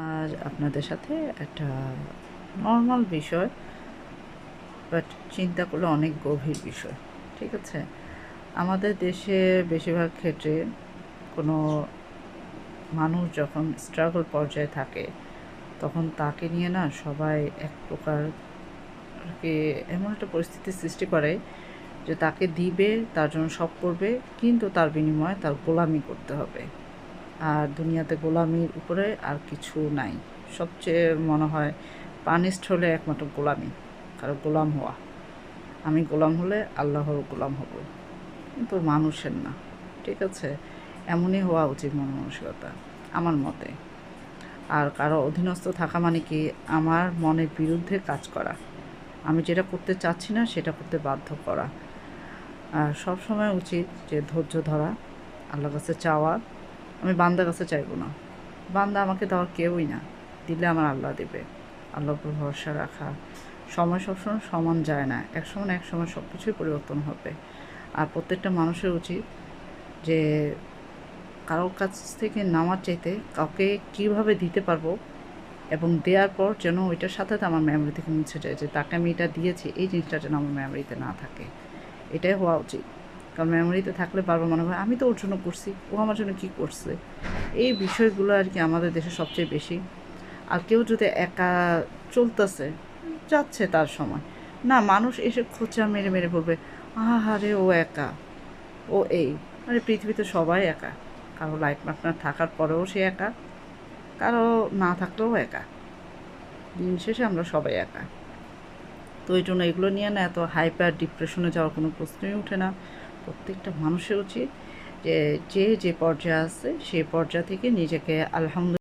আজ আপনাদের সাথে একটা নর্মাল বিষয়, বাট চিন্তা করলে অনেক গভীর বিষয়। ঠিক আছে, আমাদের দেশে বেশিরভাগ ক্ষেত্রে কোনো মানুষ যখন স্ট্রাগল পর্যায়ে থাকে তখন তাকে নিয়ে না সবাই এক প্রকার এমন একটা পরিস্থিতির সৃষ্টি করে যে তাকে দিবে, তার জন্য সব করবে, কিন্তু তার বিনিময়ে তার গোলামি করতে হবে। আর দুনিয়াতে গোলামির উপরে আর কিছু নাই। সবচেয়ে মনে হয় পানিশড হলে একমাত্র গোলামি, কারো গোলাম হওয়া। আমি গোলাম হলে আল্লাহর গোলাম হব, কিন্তু মানুষের না। ঠিক আছে, এমনই হওয়া উচিত মন মানসিকতা আমার মতে। আর কারো অধীনস্থ থাকা মানে কি আমার মনের বিরুদ্ধে কাজ করা, আমি যেটা করতে চাচ্ছি না সেটা করতে বাধ্য করা। আর সবসময় উচিত যে ধৈর্য ধরা, আল্লাহর কাছে চাওয়া। আমি বান্দার কাছে চাইবো না, বান্দা আমাকে দেওয়ার কেউই না, দিলে আমার আল্লাহ দেবে। আল্লাহর উপর ভরসা রাখা। সময় সবসময় সমান যায় না, এক সময় সব কিছুই পরিবর্তন হবে। আর প্রত্যেকটা মানুষের উচিত যে কারোর কাছ থেকে নেওয়ার চাইতে কাউকে কীভাবে দিতে পারবো, এবং দেওয়ার পর যেন ওইটার সাথে আমার মেমোরি থেকে মুছে যায়, যে তাকে আমি এটা দিয়েছি, এই জিনিসটা যেন আমার মেমোরিতে না থাকে। এটাই হওয়া উচিত। কারণ মেমোরিতে থাকলে বারবার মনে হয় আমি তো ওর জন্য করছি, ও আমার জন্য কী করছে। এই বিষয়গুলো আর কি আমাদের দেশে সবচেয়ে বেশি। আর কেউ যদি একা চলতেছে, যাচ্ছে তার সময়, না মানুষ এসে খোঁচা মেরে মেরে বলবে আহারে ও একা, ও এই। মানে পৃথিবীতে সবাই একা, কারো লাইফ পার্টনার থাকার পরেও সে একা, কারো না থাকলেও একা। দিন শেষে আমরা সবাই একা। তো এই জন্য এগুলো নিয়ে না এত হাইপার ডিপ্রেশনে যাওয়ার কোনো প্রশ্নই ওঠে না। প্রত্যেকটা মানুষের উচিত যে যে পর্যায়ে আছে সেই পর্যায় থেকে নিজেকে আলহামদুলিল্লাহ